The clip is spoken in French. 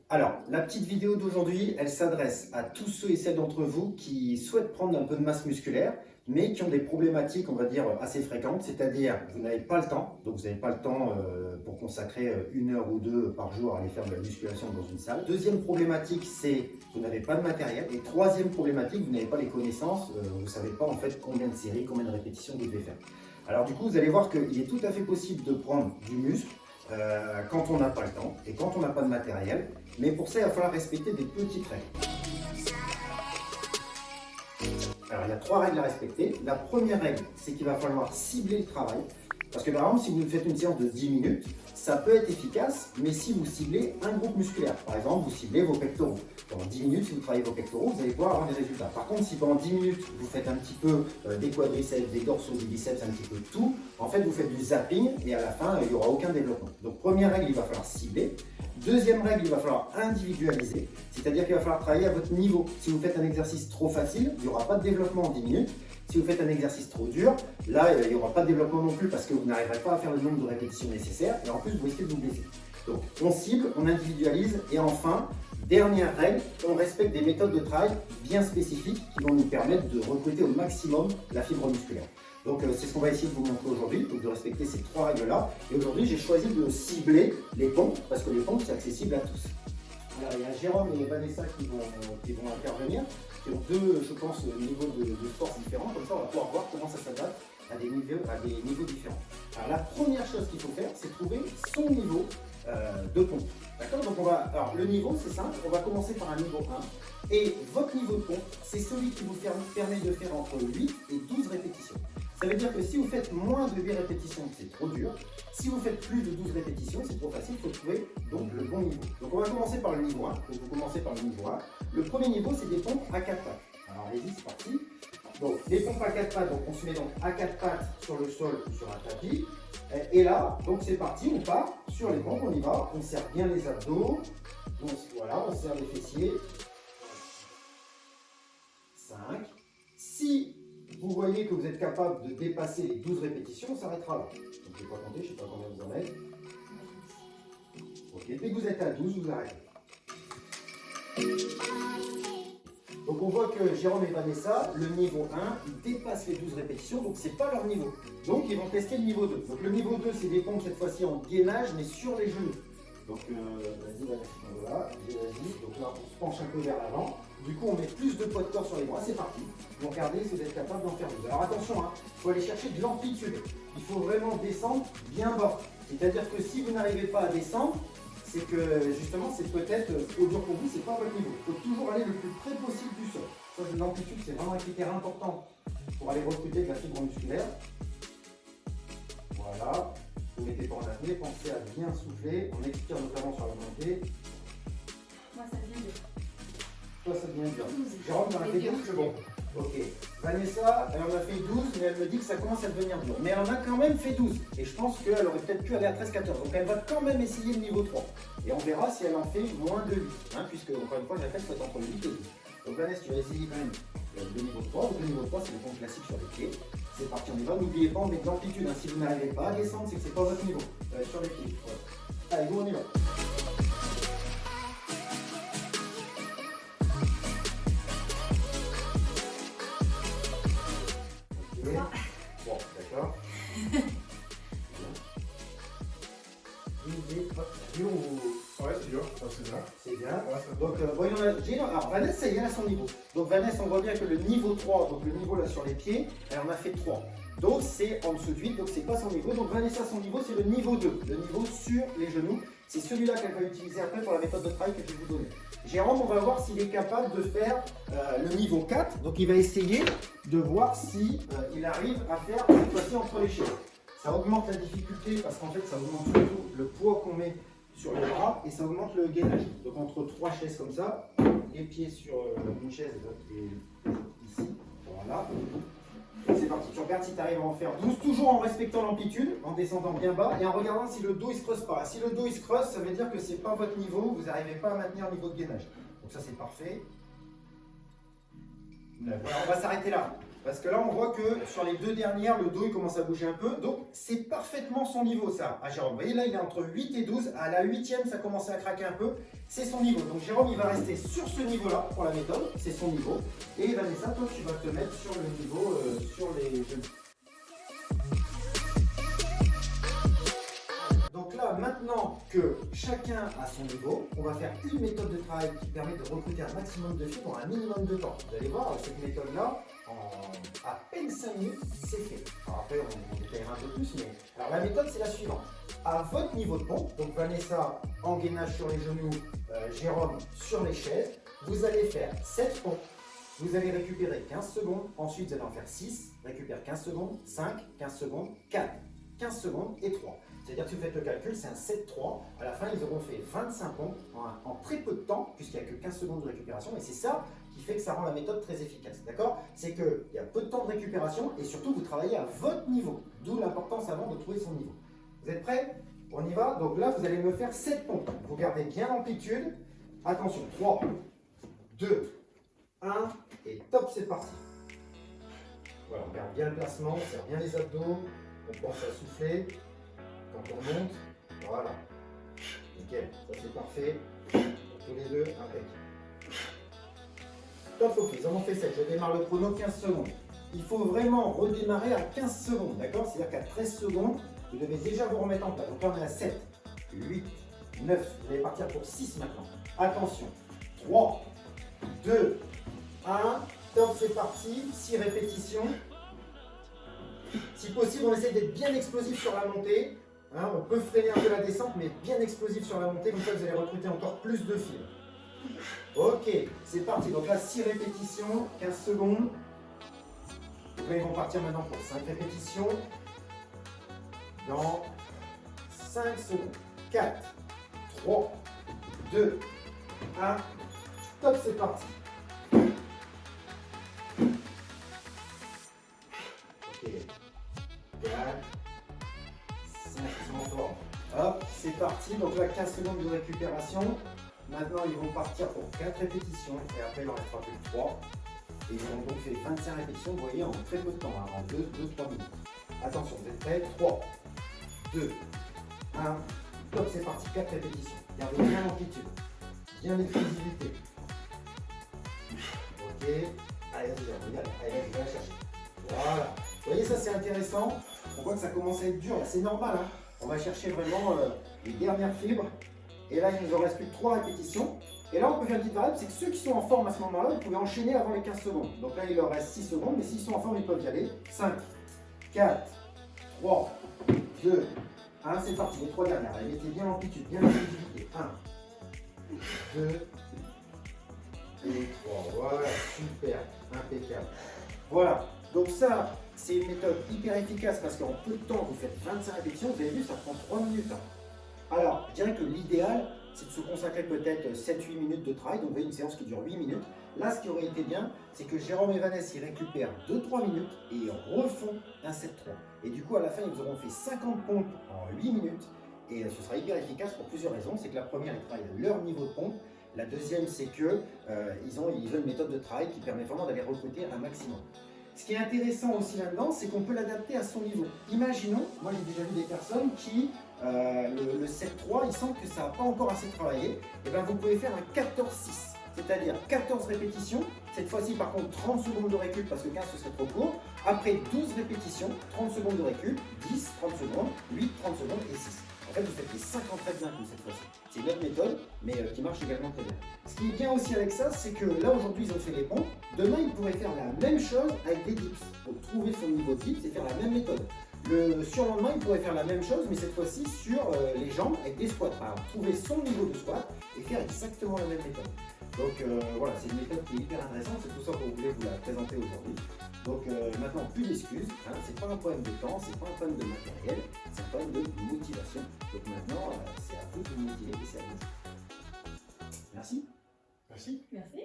Alors, la petite vidéo d'aujourd'hui, elle s'adresse à tous ceux et celles d'entre vous qui souhaitent prendre un peu de masse musculaire, mais qui ont des problématiques, on va dire, assez fréquentes, c'est-à-dire vous n'avez pas le temps, donc vous n'avez pas le temps pour consacrer 1 heure ou 2 par jour à aller faire de la musculation dans une salle. Deuxième problématique, c'est vous n'avez pas de matériel. Et troisième problématique, vous n'avez pas les connaissances, vous ne savez pas en fait combien de séries, combien de répétitions vous devez faire. Alors du coup, vous allez voir qu'il est tout à fait possible de prendre du muscle, quand on n'a pas le temps et quand on n'a pas de matériel. Mais pour ça, il va falloir respecter des petites règles. Alors, il y a 3 règles à respecter. La première règle, c'est qu'il va falloir cibler le travail. Parce que par exemple, si vous faites une séance de 10 minutes, ça peut être efficace, mais si vous ciblez un groupe musculaire, par exemple, vous ciblez vos pectoraux. Pendant 10 minutes, si vous travaillez vos pectoraux, vous allez pouvoir avoir des résultats. Par contre, si pendant 10 minutes, vous faites un petit peu des quadriceps, des dorsaux, des biceps, un petit peu tout, en fait, vous faites du zapping et à la fin, il n'y aura aucun développement. Donc, première règle, il va falloir cibler. Deuxième règle, il va falloir individualiser, c'est-à-dire qu'il va falloir travailler à votre niveau. Si vous faites un exercice trop facile, il n'y aura pas de développement en 10 minutes. Si vous faites un exercice trop dur, là, il n'y aura pas de développement non plus parce que vous n'arriverez pas à faire le nombre de répétitions nécessaires et en plus, vous risquez de vous blesser. Donc, on cible, on individualise et enfin, dernière règle, on respecte des méthodes de travail bien spécifiques qui vont nous permettre de recruter au maximum la fibre musculaire. Donc, c'est ce qu'on va essayer de vous montrer aujourd'hui, donc de respecter ces 3 règles-là. Et aujourd'hui, j'ai choisi de cibler les pompes parce que les pompes, c'est accessible à tous. Alors, il y a Jérôme et Vanessa qui vont intervenir, qui ont 2, je pense, niveaux de force différents. Comme ça, on va pouvoir voir comment ça s'adapte à des niveaux différents. Alors, la première chose qu'il faut faire, c'est trouver son niveau de pompe. D'accord? Donc, alors, le niveau, c'est simple. On va commencer par un niveau 1. Et votre niveau de pompe, c'est celui qui vous permet de faire entre 8 et 12 répétitions. Ça veut dire que si vous faites moins de 8 répétitions, c'est trop dur. Si vous faites plus de 12 répétitions, c'est trop facile, il faut trouver donc le bon niveau. Donc on va commencer par le niveau 1. Donc vous commencez par le niveau 1. Le premier niveau, c'est des pompes à 4 pattes. Alors allez-y, c'est parti. Donc les pompes à 4 pattes, donc on se met donc à 4 pattes sur le sol ou sur un tapis. Et là, donc c'est parti, on part sur les pompes, on y va. On serre bien les abdos. Voilà, on serre les fessiers. 5. Si vous voyez que vous êtes capable de dépasser les 12 répétitions, on s'arrêtera là. Donc je ne vais pas compter, je ne sais pas combien vous en êtes. Ok, dès que vous êtes à 12, vous arrêtez. Donc on voit que Jérôme et Vanessa, le niveau 1, ils dépassent les 12 répétitions, donc ce n'est pas leur niveau. Donc ils vont tester le niveau 2. Donc le niveau 2, c'est des pompes cette fois-ci en gainage, mais sur les genoux. Donc vas-y Vanessa, voilà, vas-y. Donc là, on se penche un peu vers l'avant. Du coup, on met plus de poids de corps sur les bras, c'est parti. Donc regardez si vous êtes capable d'en faire 12. Alors attention, il faut aller chercher de l'amplitude. Il faut vraiment descendre bien bas. C'est-à-dire que si vous n'arrivez pas à descendre, c'est que justement, c'est peut-être trop dur pour vous, c'est pas votre niveau. Il faut toujours aller le plus près possible du sol. Ça, l'amplitude, c'est vraiment un critère important pour aller recruter de la fibre musculaire. Voilà. Vous mettez pas en apnée, pensez à bien souffler. On expire notamment sur la montée. Moi, ça devient dur. Toi, ça devient dur. Jérôme, t'en as fait 12, c'est bon. Ok. Vanessa, elle en a fait 12, mais elle me dit que ça commence à devenir dur. Mais elle en a quand même fait 12. Et je pense qu'elle aurait peut-être pu aller à 13-14. Donc elle va quand même essayer le niveau 3. Et on verra si elle en fait moins de 8. Puisque, encore une fois, je répète, il faut être entre 8 et 12. Donc Vanessa, tu vas essayer quand même le niveau 3. Donc le niveau 3, c'est le pompes classique sur les pieds. C'est parti, on y va. N'oubliez pas, on met de l'amplitude. Si vous n'arrivez pas à descendre, c'est que c'est pas votre niveau. Sur les pieds. Ouais. Allez, go, on y va. Bon, d'accord. Ouais, c'est dur, c'est bien. C'est bien. Donc, voyons alors Vanessa, ça y est, elle a son niveau. Donc, Vanessa, on voit bien que le niveau 3, donc le niveau là sur les pieds, elle en a fait 3. Donc, c'est en dessous de 8, donc c'est pas son niveau. Donc, Vanessa, son niveau, c'est le niveau 2, le niveau sur les genoux. C'est celui-là qu'elle va utiliser après pour la méthode de travail que je vais vous donner. Jérôme, on va voir s'il est capable de faire le niveau 4. Donc, il va essayer de voir si il arrive à faire cette fois-ci entre les chaises. Ça augmente la difficulté parce qu'en fait, ça augmente surtout le poids qu'on met sur les bras et ça augmente le gainage. Donc, entre 3 chaises comme ça, les pieds sur une chaise et ici, voilà. C'est parti, tu regardes si tu arrives à en faire 12, toujours en respectant l'amplitude, en descendant bien bas et en regardant si le dos il se creuse pas. Si le dos il se creuse, ça veut dire que c'est pas votre niveau, vous n'arrivez pas à maintenir le niveau de gainage. Donc ça c'est parfait. Voilà, on va s'arrêter là. Parce que là, on voit que sur les deux dernières, le dos il commence à bouger un peu. Donc, c'est parfaitement son niveau, ça, à Jérôme. Vous voyez, là, il est entre 8 et 12. À la 8e, ça commence à craquer un peu. C'est son niveau. Donc, Jérôme, il va rester sur ce niveau-là pour la méthode. C'est son niveau. Et Vanessa, toi, tu vas te mettre sur le niveau, sur les genoux. Donc là, maintenant que chacun a son niveau, on va faire une méthode de travail qui permet de recruter un maximum de fibres en un minimum de temps. Vous allez voir, cette méthode-là, en à peine 5 minutes, c'est fait. Alors après, on détaillera un peu plus, mais alors la méthode, c'est la suivante. À votre niveau de pompe, donc Vanessa en gainage sur les genoux, Jérôme sur les chaises, vous allez faire 7 pompes. Vous allez récupérer 15 secondes, ensuite vous allez en faire 6, récupère 15 secondes, 5, 15 secondes, 4, 15 secondes et 3. C'est-à-dire que si vous faites le calcul, c'est un 7-3. À la fin, ils auront fait 25 pompes en très peu de temps, puisqu'il n'y a que 15 secondes de récupération. Et c'est ça qui fait que ça rend la méthode très efficace. D'accord? C'est qu'il y a peu de temps de récupération et surtout, vous travaillez à votre niveau. D'où l'importance avant de trouver son niveau. Vous êtes prêts? On y va? Donc là, vous allez me faire 7 pompes. Vous gardez bien l'amplitude. Attention, 3, 2, 1 et top, c'est parti. Voilà, on garde bien le placement, on serre bien les abdos, on pense à souffler. Quand on monte, voilà. Nickel, ça c'est parfait. Pour tous les deux, impec. Top, ok, ils en ont fait 7. Je démarre le chrono 15 secondes. Il faut vraiment redémarrer à 15 secondes, d'accord? C'est-à-dire qu'à 13 secondes, vous devez déjà vous remettre en place. Donc là, on est à 7, 8, 9. Vous allez partir pour 6 maintenant. Attention. 3, 2, 1. Top, c'est parti. 6 répétitions. Si possible, on essaie d'être bien explosif sur la montée. Hein, on peut freiner un peu la descente, mais bien explosif sur la montée, comme ça vous allez recruter encore plus de fibres. Ok, c'est parti. Donc là, 6 répétitions, 15 secondes. Donc là, ils vont partir maintenant pour 5 répétitions. Dans 5 secondes. 4, 3, 2, 1. Top, c'est parti. Ok. 4. Hop, c'est parti. Donc là, 15 secondes de récupération. Maintenant, ils vont partir pour 4 répétitions. Et après, il en restera plus que 3. Et ils auront donc fait 25 répétitions, vous voyez, en très peu de temps, hein, en 2-3 minutes. Attention, vous êtes prêts? 3, 2, 1. Top, c'est parti. 4 répétitions. Gardez bien l'amplitude. Bien l'explosivité. Ok. Allez, vas-y, allez, va la chercher. Voilà. Vous voyez, ça, c'est intéressant. On voit que ça commence à être dur. C'est normal, hein. On va chercher vraiment les dernières fibres. Et là, il nous en reste plus que 3 répétitions. Et là, on peut faire une petite variable, c'est que ceux qui sont en forme à ce moment-là, ils pouvaient enchaîner avant les 15 secondes. Donc là, il leur reste 6 secondes, mais s'ils sont en forme, ils peuvent y aller. 5, 4, 3, 2, 1, c'est parti. Les 3 dernières. Allez, mettez bien l'amplitude, bien l'explosivité. 1, 2, et 3. Voilà, super, impeccable. Voilà, donc ça, c'est une méthode hyper efficace parce qu'en peu de temps, vous faites 25 répétitions. Vous avez vu, ça prend 3 minutes. Alors, je dirais que l'idéal, c'est de se consacrer peut-être 7-8 minutes de travail. Donc, vous voyez une séance qui dure 8 minutes. Là, ce qui aurait été bien, c'est que Jérôme et Vanessa, ils récupèrent 2-3 minutes et ils refont un 7-3. Et du coup, à la fin, ils auront fait 50 pompes en 8 minutes. Et ce sera hyper efficace pour plusieurs raisons. C'est que la première, ils travaillent à leur niveau de pompe. La deuxième, c'est qu'ils ont une méthode de travail qui permet vraiment d'aller recruter un maximum. Ce qui est intéressant aussi là-dedans, c'est qu'on peut l'adapter à son niveau. Imaginons, moi j'ai déjà vu des personnes qui, le 7-3, ils sentent que ça n'a pas encore assez travaillé. Et bien vous pouvez faire un 14-6, c'est-à-dire 14 répétitions. Cette fois-ci, par contre, 30 secondes de récup parce que 15 ce serait trop court. Après 12 répétitions, 30 secondes de récup, 10, 30 secondes, 8, 30 secondes et 6. En fait, vous faites les 50 reps d'un coup cette fois-ci. C'est une autre méthode, mais qui marche également très bien. Ce qui est bien aussi avec ça, c'est que là aujourd'hui ils ont fait les pompes. Demain ils pourraient faire la même chose avec des dips. Pour trouver son niveau de dips et faire la même méthode. Le surlendemain ils pourraient faire la même chose, mais cette fois-ci sur les jambes avec des squats. Alors trouver son niveau de squat et faire exactement la même méthode. Donc voilà, c'est une méthode qui est hyper intéressante. C'est tout ça qu'on voulait vous la présenter aujourd'hui. Donc maintenant, plus d'excuses, hein, c'est pas un problème de temps, c'est pas un problème de matériel, c'est un problème de motivation. Donc maintenant, c'est à vous de vous motiver et c'est à vous. Merci. Merci. Merci.